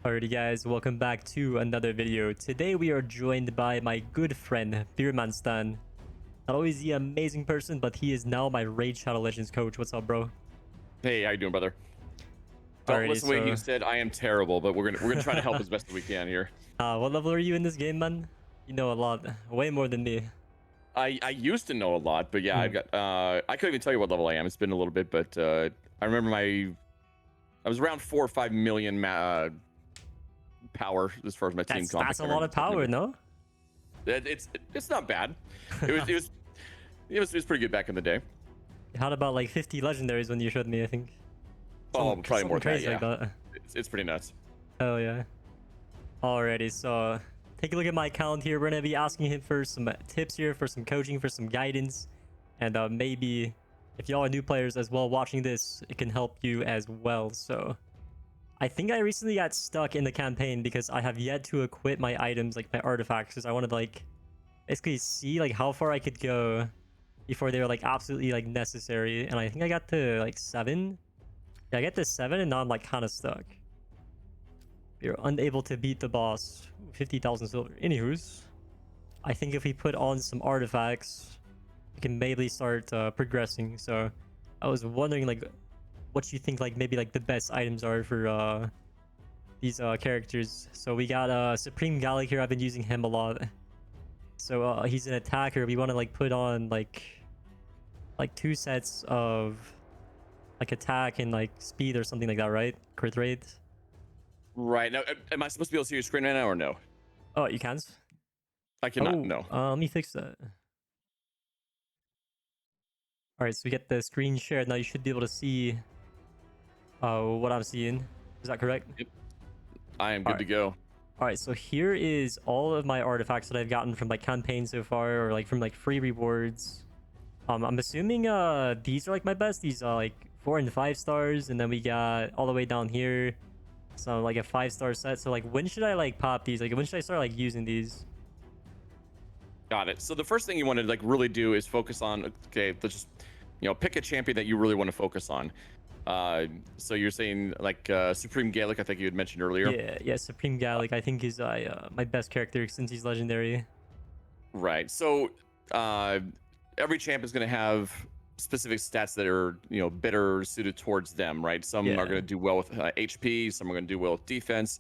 Alrighty guys, welcome back to another video. Today we are joined by my good friend, Beermanstan. Not only is he an amazing person, but he is now my Raid Shadow Legends coach. What's up, bro? Hey, how you doing, brother? Don't Alrighty, listen to what so... you said. I am terrible, but we're gonna try to help as best as we can here. what level are you in this game, man? You know a lot. Way more than me. I used to know a lot, but yeah, I've got I couldn't even tell you what level I am. It's been a little bit, but I remember I was around 4 or 5 million power as far as my team comp. That's a lot of power, no? It's not bad. It was pretty good back in the day. You had about like 50 legendaries when you showed me, I think. Oh, probably more than that. Crazy Yeah, like that. it's pretty nuts. Hell yeah. Alrighty, so take a look at my account here. We're gonna be asking him for some tips here, for some coaching, for some guidance, and maybe if y'all are new players as well watching this, it can help you as well. So I think I recently got stuck in the campaign because I have yet to equip my items, like my artifacts, because I wanted to like basically see like how far I could go before they were like absolutely like necessary. And I think I got to like 7. Yeah, I get to 7 and now I'm like kind of stuck. You're unable to beat the boss. 50,000 silver. Anywho's, I think if we put on some artifacts, we can maybe start progressing. So I was wondering like what you think like maybe like the best items are for these characters. So we got Supreme Gallic here. I've been using him a lot. So he's an attacker. We want to like put on like 2 sets of like attack and like speed or something like that, right? Crit rate. Right now, am I supposed to be able to see your screen right now or no? Oh, you can. I cannot. No. Let me fix that. All right, so we get the screen shared. Now you should be able to see what I'm seeing. Is that correct? Yep. I am good to go. All right, so here is all of my artifacts that I've gotten from like campaigns so far, or like from like free rewards. I'm assuming these are like my best. These are like 4 and 5 stars, and then we got all the way down here, so like a 5-star set. So like, when should I like pop these? Like, when should I start like using these? Got it. So the first thing you want to like really do is focus on, okay, let's just, pick a champion that you really want to focus on. So you're saying like Supreme Gallic, I think you had mentioned earlier. Yeah, Supreme Gallic, I think is my best character since he's legendary. Right. So every champ is going to have specific stats that are better suited towards them, right? Some are going to do well with HP, some are going to do well with defense.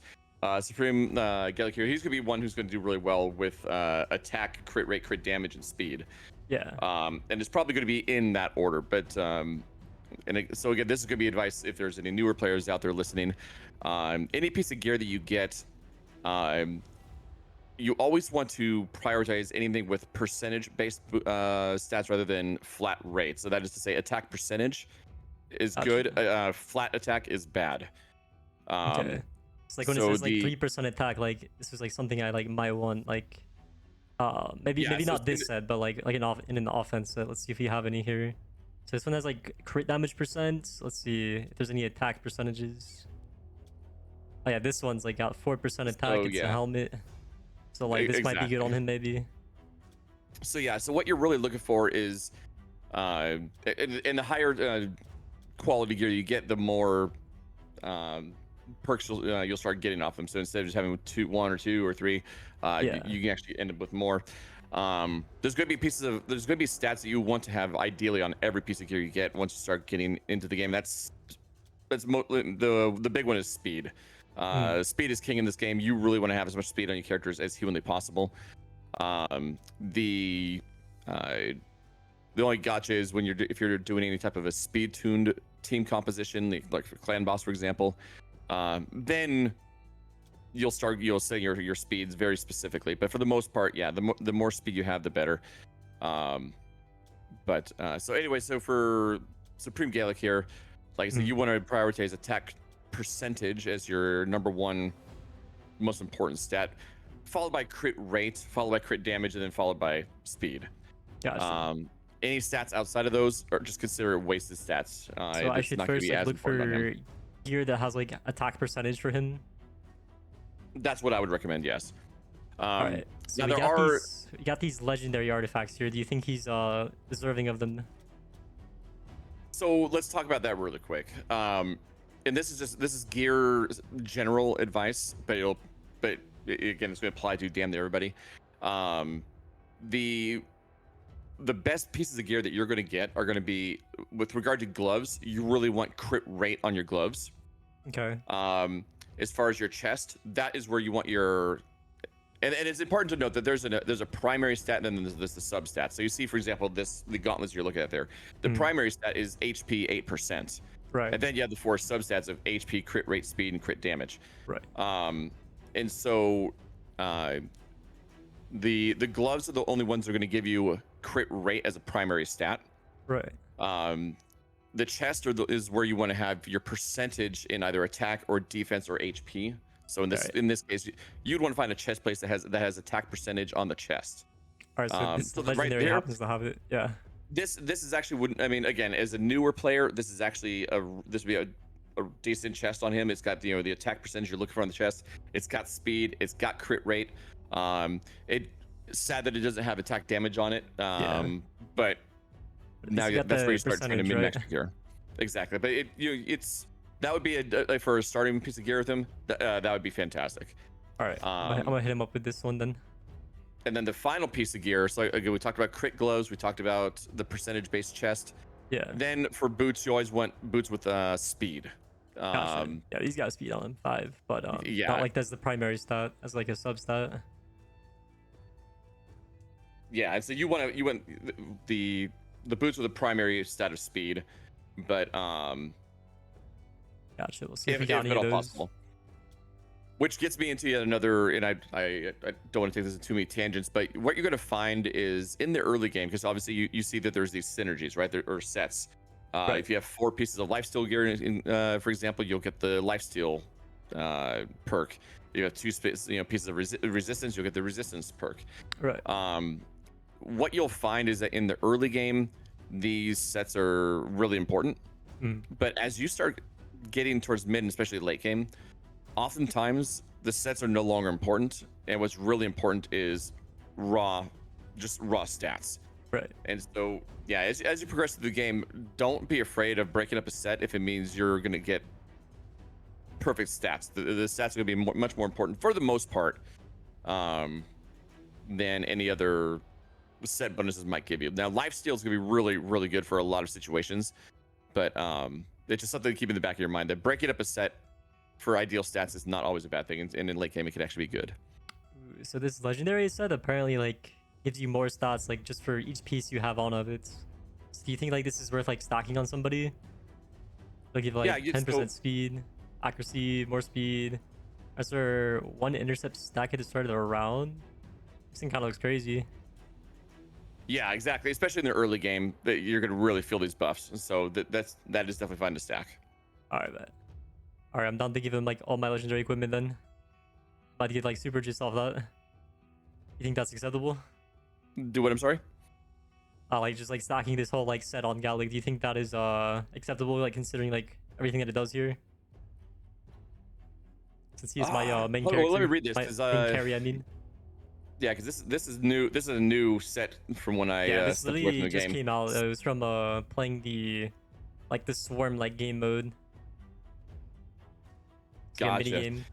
Supreme Gallic here, he's going to be one who's going to do really well with attack, crit rate, crit damage, and speed. Yeah. And it's probably going to be in that order. But so again, this is going to be advice if there's any newer players out there listening. Any piece of gear that you get, you always want to prioritize anything with percentage-based stats rather than flat rate. So that is to say, attack percentage is good. Flat attack is bad. Okay. It's like when it says like 3% attack, like this is like something I like might want, like maybe not this set, but like in an offense set. Let's see if we have any here. So this one has like crit damage percent. Let's see if there's any attack percentages. Oh yeah, this one's like got 4% attack. It's a helmet. So like this might be good on him maybe. So yeah, so what you're really looking for is in the higher quality gear you get, the more perks you'll start getting off them. So instead of just having 1 or 2 or 3, you can actually end up with more. There's going to be stats that you want to have ideally on every piece of gear you get once you start getting into the game. The big one is speed. Speed is king in this game. You really want to have as much speed on your characters as humanly possible. The only gotcha is if you're doing any type of a speed tuned team composition, like for clan boss, for example, then you'll set your speeds very specifically. But for the most part, yeah, the more speed you have, the better. So anyway, so for Supreme Gallic here, like I said, you want to prioritize attack percentage as your number 1 most important stat, followed by crit rate, followed by crit damage, and then followed by speed. Gotcha. Any stats outside of those are just consider wasted stats. So I should first like, look for gear that has like attack percentage for him. That's what I would recommend. Yes. All right. So we got these legendary artifacts here. Do you think he's deserving of them? So let's talk about that really quick. and this is gear general advice, but again, it's going to apply to damn near everybody. The best pieces of gear that you're going to get are going to be, with regard to gloves, you really want crit rate on your gloves. Okay. As far as your chest, that is where you want your, and it's important to note that there's a primary stat and then there's the substat. So you see, for example, the gauntlets you're looking at there. The primary stat is HP 8%. Right. And then you have the 4 substats of HP, crit rate, speed, and crit damage. Right. And so the gloves are the only ones that are going to give you a crit rate as a primary stat. Right. The chest is where you want to have your percentage in either attack or defense or HP. So in this case, you'd want to find a chest place that has attack percentage on the chest. All right. So this so legendary right there, happens to have it. Yeah. This is actually wouldn't. I mean, again, as a newer player, this is actually this would be a decent chest on him. It's got the attack percentage you're looking for on the chest. It's got speed. It's got crit rate. It's sad that it doesn't have attack damage on it. But now that's where you start trying to min-max your gear. Exactly. But it's that would be for a starting piece of gear with him. That would be fantastic. All right. I'm gonna hit him up with this one then. And then the final piece of gear. So again, we talked about crit gloves. We talked about the percentage-based chest. Yeah. Then for boots, you always want boots with speed. Gotcha. Yeah, he's got speed on him 5, but not like that's the primary stat as like a sub stat. Yeah, and so you want the boots with a primary stat of speed, but Gotcha. We'll see if we got any of those. Possible. Which gets me into yet another, and I don't want to take this into too many tangents, but what you're going to find is in the early game, because obviously you see that there's these synergies, right? There are sets. Right. If you have 4 pieces of lifesteal gear, for example, you'll get the lifesteal perk. You have 2 pieces of resistance, you'll get the resistance perk. Right. What you'll find is that in the early game, these sets are really important. But as you start getting towards mid and especially late game, oftentimes the sets are no longer important, and what's really important is just raw stats. Right. And so yeah, as you progress through the game, don't be afraid of breaking up a set if it means you're going to get perfect stats. The stats are going to be much more important for the most part than any other set bonuses might give you. Now lifesteal is going to be really, really good for a lot of situations, but it's just something to keep in the back of your mind that breaking up a set for ideal stats is not always a bad thing, and in late game it can actually be good. So this legendary set apparently like gives you more stats like just for each piece you have on of it. So do you think like this is worth like stacking on somebody? They'll give like 10% speed, accuracy, more speed. Is there 1 intercept stack at the start of the round? This thing kind of looks crazy. Yeah, exactly. Especially in the early game, that you're going to really feel these buffs. So that is definitely fun to stack. All right, bet. All right, I'm down to give him like all my legendary equipment then. About to get like super juice off that. You think that's acceptable? Do what? I'm sorry. Like just like stacking this whole like set on Gallic. Do you think that is acceptable? Like considering like everything that it does here. Since he is my main character. Well, let me read this. Main carry, I mean. Yeah, because this is new. This is a new set from when I this stepped away from the just game. came out. It was from playing the swarm like game mode. Gotcha. Mini game.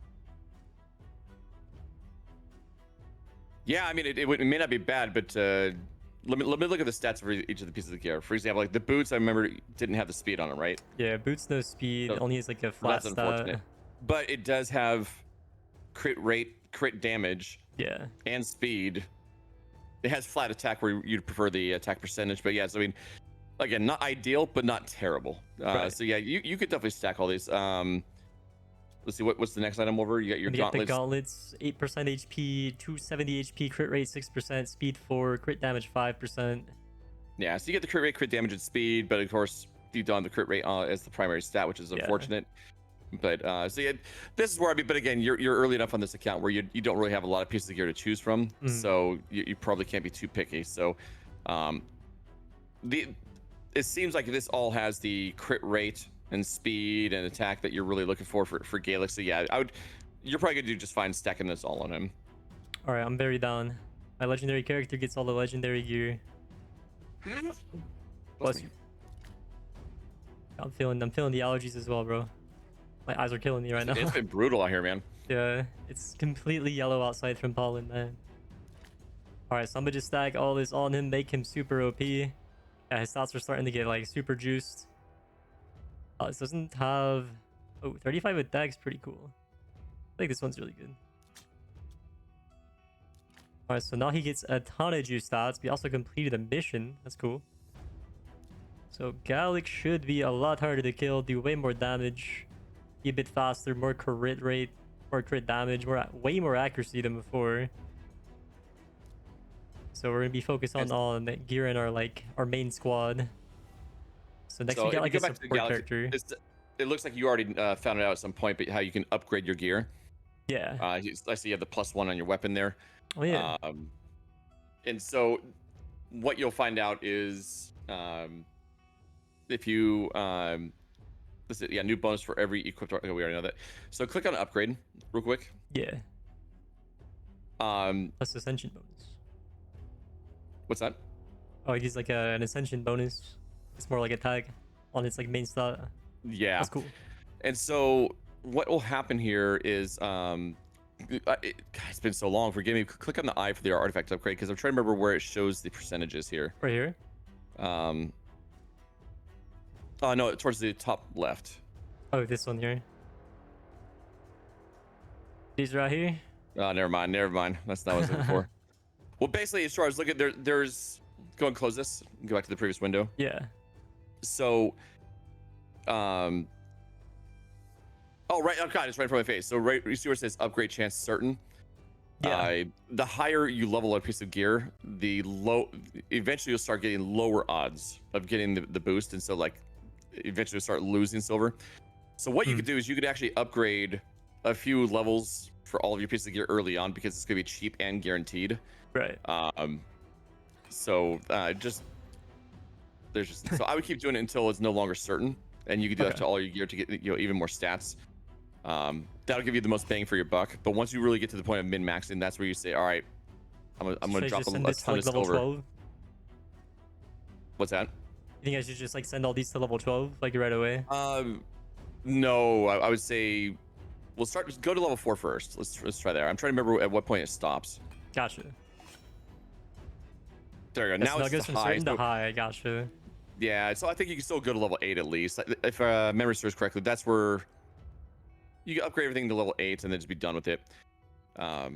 Yeah, I mean it may not be bad, but let me look at the stats for each of the pieces of gear. For example, like the boots, I remember didn't have the speed on them, right? Yeah, boots no speed. So, only has like a flat that's stat. unfortunate. But it does have crit rate, crit damage. Yeah. And speed. It has flat attack where you'd prefer the attack percentage, but yes, I mean, again, not ideal, but not terrible. Right. So yeah, you could definitely stack all these. Let's see, what's the next item over? You got your gauntlets. The gauntlets, 8% HP, 270 HP, crit rate 6%, speed 4, crit damage 5%. Yeah, so you get the crit rate, crit damage, and speed, but of course you don't have the crit rate as the primary stat, which is unfortunate. But so yeah, this is where but again, you're early enough on this account where you don't really have a lot of pieces of gear to choose from, so you probably can't be too picky. So it seems like this all has the crit rate and speed and attack that you're really looking for Gallic. So yeah, you're probably gonna do just fine stacking this all on him. All right, I'm very down. My legendary character gets all the legendary gear. Plus, I'm feeling the allergies as well, bro. My eyes are killing me right now. It's been brutal out here, man. Yeah, it's completely yellow outside from pollen, man. Alright, so I'm gonna just stack all this on him, make him super OP. Yeah, his stats are starting to get like super juiced. This doesn't have... Oh, 35 with Dag's pretty cool. I think this one's really good. Alright, so now he gets a ton of juice stats. We also completed a mission. That's cool. So Gallic should be a lot harder to kill, do way more damage, be a bit faster, more crit rate, more crit damage, way more accuracy than before. So we're gonna be focused on gearing our main squad. So next we if got you like go a back to the support Galaxy, character. it looks like you already found it out at some point, but how you can upgrade your gear. Yeah. I see you have the +1 on your weapon there. Oh yeah. And so what you'll find out is if you this is, yeah, new bonus for every equipped. Okay, we already know that. So click on upgrade real quick. Yeah. Plus ascension bonus. What's that? Oh, it gives like an ascension bonus. It's more like a tag on its like main stat. Yeah, That's cool. and so what will happen here is God, it's been so long. Forgive me. Click on the eye for the artifact upgrade because I'm trying to remember where it shows the percentages here. Right here. Oh no, towards the top left. Oh, this one here. These right here. Oh, never mind. That's not what I was looking for. Well, basically, as far as looking, there's go and close this. Go back to the previous window. Yeah. So, oh right, oh god, it's right in front of my face. So right, you see where it says upgrade chance certain. Yeah. The higher you level a piece of gear, eventually you'll start getting lower odds of getting the boost, and so like eventually you'll start losing silver. So what you could do is you could actually upgrade a few levels for all of your pieces of gear early on because it's gonna be cheap and guaranteed. Right. So I would keep doing it until it's no longer certain, and you can do that to all your gear to get even more stats. That'll give you the most bang for your buck. But once you really get to the point of min maxing, that's where you say, all right, I'm gonna drop a ton of silver. 12? What's that? You think I should just like send all these to level 12 like right away? No, I would say we'll go to level 4 first. Let's try there. I'm trying to remember at what point it stops. Gotcha. There you go. Now it it's goes from high. certain to high. Gotcha. Yeah, so I think you can still go to level 8 at least. If memory serves correctly, that's where you can upgrade everything to level 8 and then just be done with it. Right,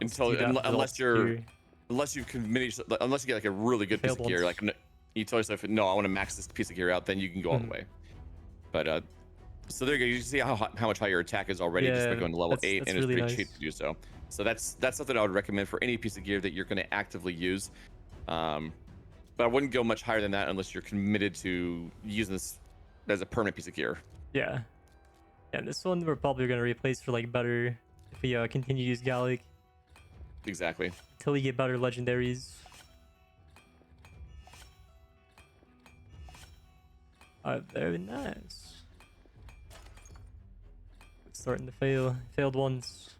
unless you've committed, unless you get like a really good piece of gear, like you tell yourself, no, I want to max this piece of gear out, then you can go all the way. But so there you go. You see how much higher your attack is already just by going to level 8, and it's pretty cheap to do so. So that's something I would recommend for any piece of gear that you're going to actively use. But I wouldn't go much higher than that unless you're committed to using this as a permanent piece of gear. Yeah. And this one we're probably going to replace for like better if we continue to use Gallic. Exactly. Until we get better legendaries. Very nice. It's starting to fail. Failed ones.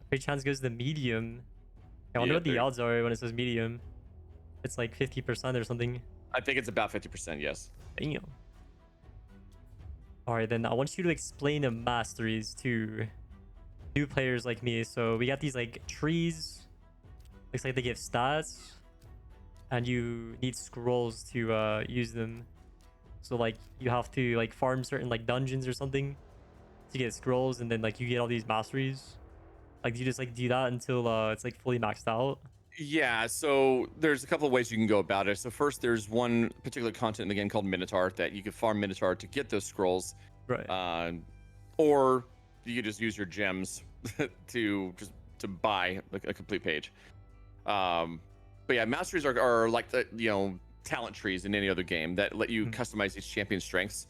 Every chance goes to medium. I wonder what the odds are when it says medium. It's like 50% or something. I think it's about 50%, yes. Damn. Alright, then I want you to explain the masteries to new players like me. So we got these like trees. Looks like they give stats. And you need scrolls to use them. So like you have to like farm certain like dungeons or something to get scrolls, and then like you get all these masteries. Like you just like do that until it's like fully maxed out. Yeah, so there's a couple of ways you can go about it. So first, there's one particular content again called Minotaur that you can farm Minotaur to get those scrolls, right? Or you could just use your gems to buy a complete page. But yeah, masteries are like the talent trees in any other game that let you customize each champion's strengths.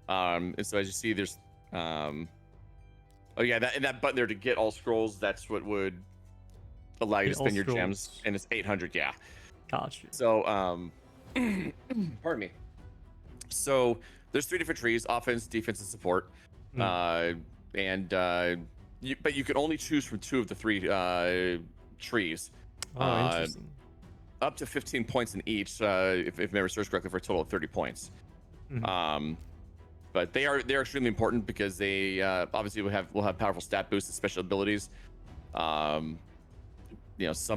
And so as you see, there's oh yeah, that button there to get all scrolls. That's what would allow you to spend your gems, and it's 800. Yeah, gotcha. So pardon me. So there's 3 different trees: offense, defense, and support. But you can only choose from 2 of the 3 trees. Oh, interesting. Up to 15 points in each, if memory serves correctly, for a total of 30 points. but they're extremely important because they obviously will have powerful stat boosts and special abilities. Some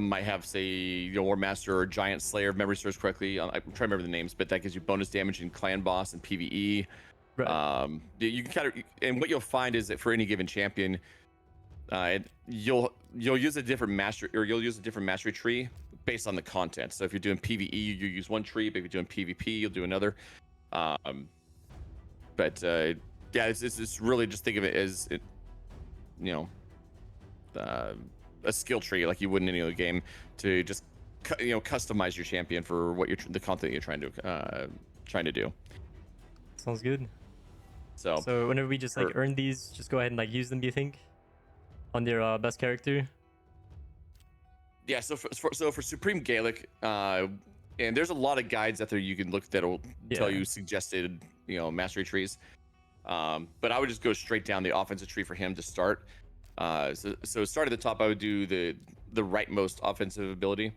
might have, say, War Master or Giant Slayer, if memory serves correctly. I'm trying to remember the names, but that gives you bonus damage in Clan Boss and PvE. Right. You can kind of, and what you'll find is that for any given champion, you'll use a different master, or you'll use a different mastery tree based on the content. So if you're doing PvE, you use one tree, but if you're doing PvP, you'll do another. It's really just think of it as a skill tree like you would in any other game to just customize your champion for what the content you're trying to do. Sounds good. So whenever we just earn these, just go ahead and use them. Do you think on your best character? Yeah. So for Supreme Gaelic, and there's a lot of guides out there you can look that'll tell you suggested mastery trees. But I would just go straight down the offensive tree for him to start. So start at the top. I would do the rightmost offensive ability.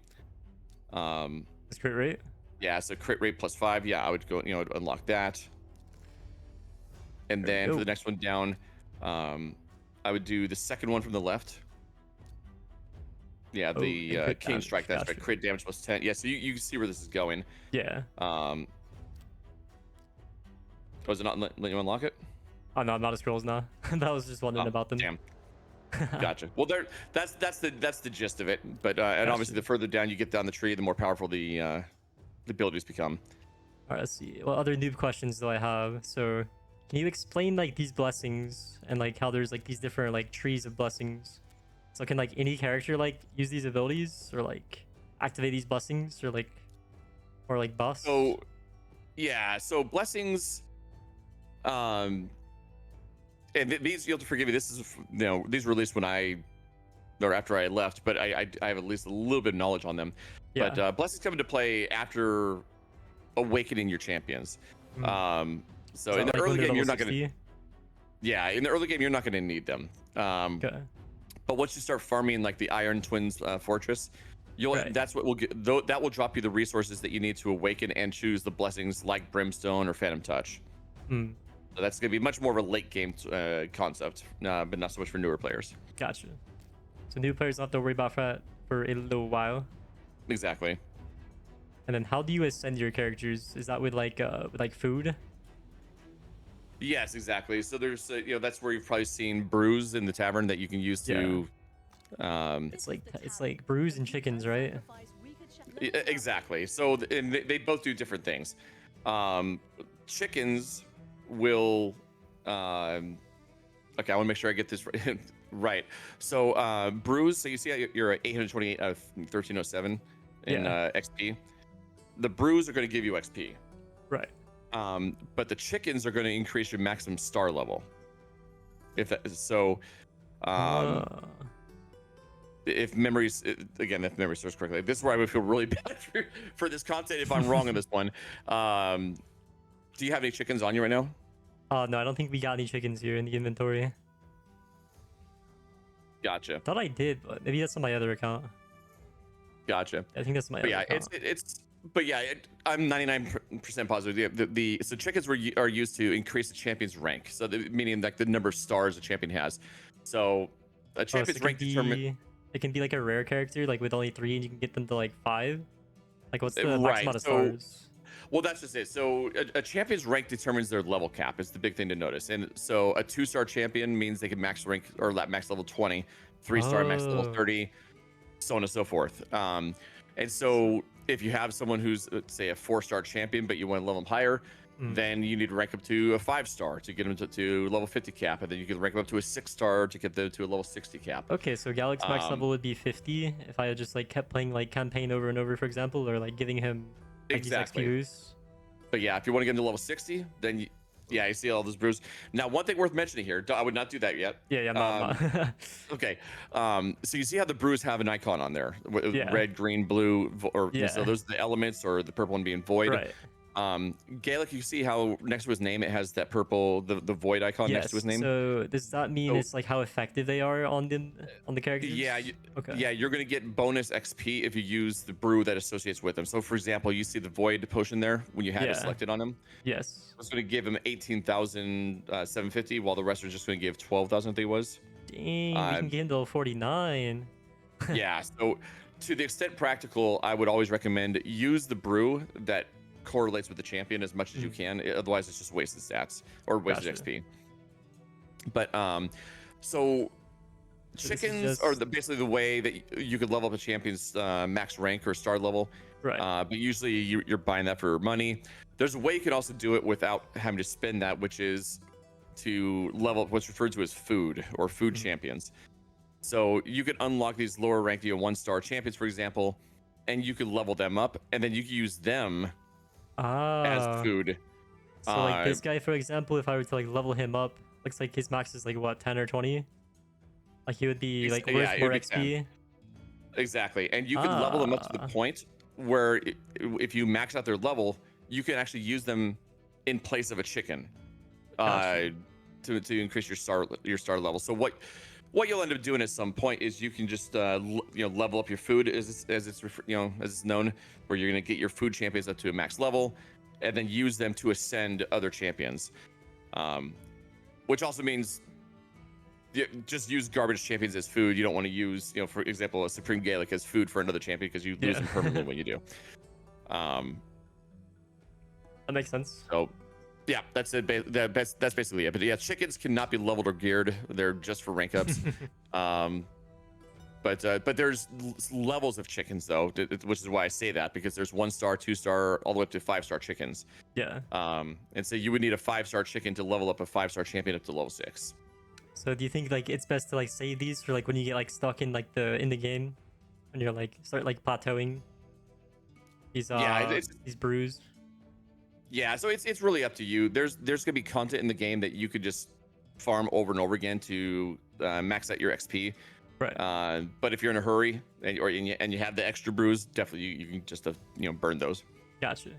That's crit rate. Yeah, so crit rate +5. Yeah, I would go. Unlock that. And then for the next one down, I would do the second one from the left. Yeah, the Cane Strike. That's right. Crit damage +10. Yeah, so you can see where this is going. Yeah. Was it not letting you unlock it? Oh no, I'm not a scrolls now. That was just wondering about them. Damn. Gotcha. Well, that's the gist of it. But and obviously, the further down you get down the tree, the more powerful the abilities become. All right, let's see. What other noob questions do I have? So, can you explain these blessings and how there's these different trees of blessings? So can any character use these abilities or activate these blessings or buffs? So, yeah. So blessings. And these, you'll have to forgive me. This is these were released after I left, but I have at least a little bit of knowledge on them. Yeah. But blessings come into play after awakening your champions. So in the early game, you're not gonna. Yeah, in the early game, you're not gonna need them. Okay. But once you start farming the Iron Twins fortress, that's what will get. That will drop you the resources that you need to awaken and choose the blessings like Brimstone or Phantom Touch. So that's going to be much more of a late game concept, but not so much for newer players. Gotcha. So new players don't have to worry about that for a little while. Exactly. And then how do you ascend your characters? Is that with food? Yes, exactly. So there's that's where you've probably seen brews in the tavern that you can use to. It's like brews and chickens, right? Exactly. So and they both do different things. Chickens will okay, I want to make sure I get this right. So brews, so you see you're at 828 out of 1307 in XP. The brews are going to give you XP, right? But the chickens are going to increase your maximum star level. If memory serves correctly, this is where I would feel really bad for this content if I'm wrong on this one. Do you have any chickens on you right now? No, I don't think we got any chickens here in the inventory. Gotcha. Thought I did, but maybe that's on my other account. Gotcha. I think that's my other account. I'm 99% positive. So chickens are used to increase the champion's rank. So meaning the number of stars a champion has. So a champion's rank determines. It can be a rare character with only 3, and you can get them to 5. What's the max right. amount of stars? Well, that's just it. So a champion's rank determines their level cap. It's the big thing to notice. And so a 2-star champion means they can max rank or max level 20, 3-star max level 30, so on and so forth. And so if you have someone who's, say, a 4-star champion, but you want to level them higher, then you need to rank up to a 5-star to get them to level 50 cap, and then you can rank them up to a 6-star to get them to a level 60 cap. Okay, so Gallic's max level would be 50 if I just kept playing campaign over and over, for example, or giving him exactly. these XP boosts. But yeah, if you want to get him to level 60, then you see all those brews. Now, one thing worth mentioning here, I would not do that yet. Yeah, not. Okay, so you see how the brews have an icon on there, red, green, blue, so those are the elements, or the purple one being void. Right. Gaelic, you see how next to his name it has that purple, the void icon next to his name. So does that mean So- it's like how effective they are on the characters? Yeah, Okay. yeah, you're gonna get bonus XP if you use the brew that associates with them. So, for example, you see the void potion there when you had it Yeah. selected on him. Yes. It's gonna give him 18,750, while the rest are just gonna give 12,000. I think it was. Dang, we Uh, can get into 49. Yeah. So, to the extent practical, I would always recommend use the brew that correlates with the champion as much as you can. Otherwise, it's just wasted stats or wasted Gotcha. XP. But so So this is chickens are basically the way that you could level up a champion's max rank or star level. Right. But usually you're buying that for money. There's a way you can also do it without having to spend that, which is to level up what's referred to as food or food champions. So you could unlock these lower ranked 1-star champions, for example, and you could level them up, and then you could use them as food. So like this guy, for example, if I were to like level him up, looks like his max is like what, 10 or 20? Like he would be like Yeah, worth it more would be XP. Exactly, and you could level them up to the point where if you max out their level, you can actually use them in place of a chicken, Gotcha. to increase your star level. So what you'll end up doing at some point is you can just level up your food as it's known, where you're gonna get your food champions up to a max level, and then use them to ascend other champions, which also means just use garbage champions as food. You don't want to use, for example, a Supreme Gaelic as food for another champion because you lose them permanently when you do. That makes sense. So, yeah, that's it. That's basically it. But yeah, chickens cannot be leveled or geared. They're just for rank ups. But there's levels of chickens though, which is why I say that, because there's 1-star, 2-star, all the way up to 5-star chickens. Yeah. And so you would need a 5-star chicken to level up a 5-star champion up to level 6. So do you think like it's best to like save these for like when you get like stuck in like the game, when you're like start like plateauing these these brews? Yeah, so it's really up to you. There's gonna be content in the game that you could just farm over and over again to max out your XP. Right. But if you're in a hurry and you have the extra brews, definitely you can just burn those. Gotcha.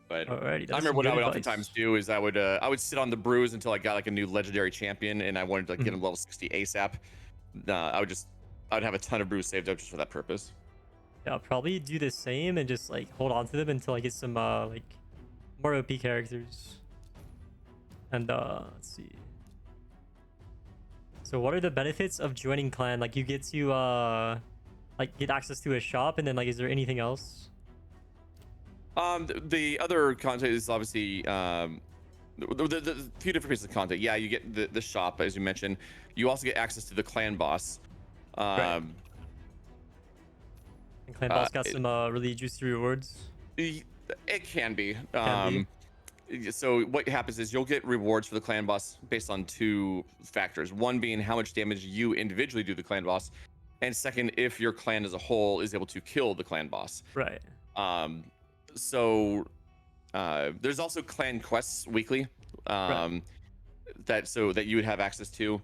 But Alrighty, I remember what I would oftentimes do is I would sit on the brews until I got like a new legendary champion and I wanted to like, get him level 60 ASAP. I'd have a ton of brews saved up just for that purpose. Yeah, I'll probably do the same and just like hold on to them until I get some like more OP characters. And let's see. So what are the benefits of joining clan? Like you get to like get access to a shop, and then like is there anything else? The other content is obviously the few different pieces of content. Yeah, you get the shop, as you mentioned. You also get access to the clan boss. Right. And clan boss got some really juicy rewards. It can be. Can be. So what happens is you'll get rewards for the clan boss based on 2 factors. One being how much damage you individually do the clan boss, and second, if your clan as a whole is able to kill the clan boss. Right. So there's also clan quests weekly, that you would have access to,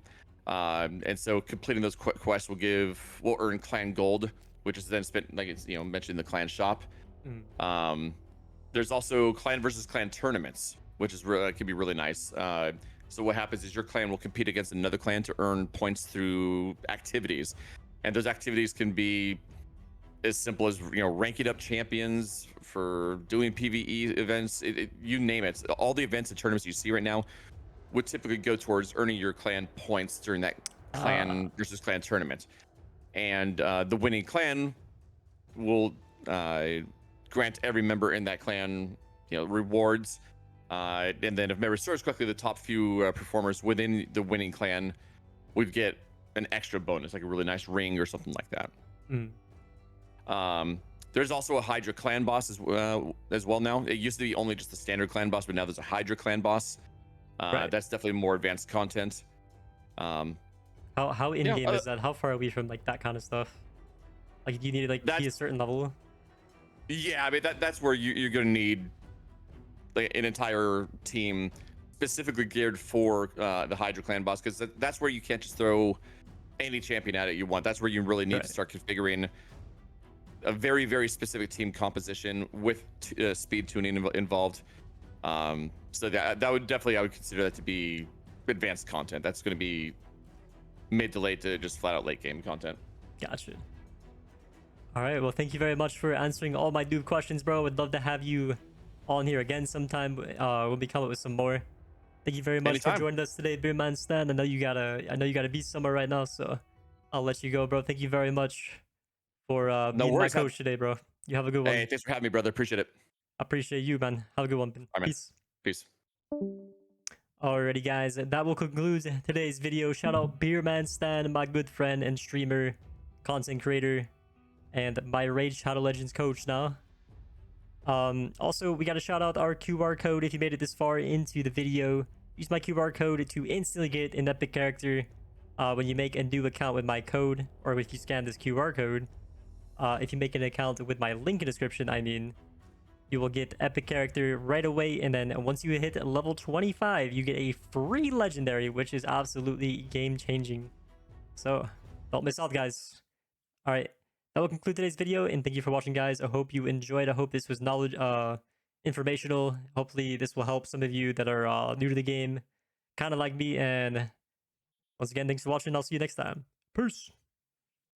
and so completing those quests will earn clan gold, which is then spent, like it's mentioned in the clan shop. There's also clan versus clan tournaments, which is can be really nice. So what happens is your clan will compete against another clan to earn points through activities, and those activities can be as simple as ranking up champions, for doing PvE events, you name it. All the events and tournaments you see right now would typically go towards earning your clan points during that clan versus clan tournament, and the winning clan will grant every member in that clan rewards, and then if memory serves correctly, the top few performers within the winning clan would get an extra bonus, like a really nice ring or something like that. There's also a Hydra clan boss as well now. It used to be only just the standard clan boss, but now there's a Hydra clan boss. That's definitely more advanced content. How in game is that? How far are we from like that kind of stuff? Like, do you need to like be a certain level? Yeah, I mean that's where you're gonna need like an entire team specifically geared for the Hydra clan boss, because that's where you can't just throw any champion at it you want. That's where you really need to start configuring a very, very specific team composition with speed tuning involved. So that would definitely, I would consider that to be advanced content. That's going to be mid to late to just flat out late game content. Gotcha. All right. Well, thank you very much for answering all my noob questions, bro. Would love to have you on here again sometime. We'll be coming up with some more. Thank you very much Anytime. for joining us today, Beerman Stan. I know you gotta be somewhere right now, so I'll let you go, bro. Thank you very much for No being worries. my coach today, bro. You have a good one. Hey, thanks for having me, brother. Appreciate it. Appreciate you, man. Have a good one. All right, man. Peace. Peace. Alrighty, guys, that will conclude today's video. Shout out Beerman Stan, my good friend and streamer, content creator, and my Rage Shadow Legends coach now. Also, we got to shout out our QR code if you made it this far into the video. Use my QR code to instantly get an epic character when you make a new account with my code, or if you scan this QR code. If you make an account with my link in the description, I mean, you will get epic character right away, and then once you hit level 25, you get a free legendary, which is absolutely game-changing. So, don't miss out, guys. All right, that will conclude today's video, and thank you for watching, guys. I hope you enjoyed. I hope this was informational. Hopefully, this will help some of you that are new to the game, kind of like me. And once again, thanks for watching. I'll see you next time. Peace.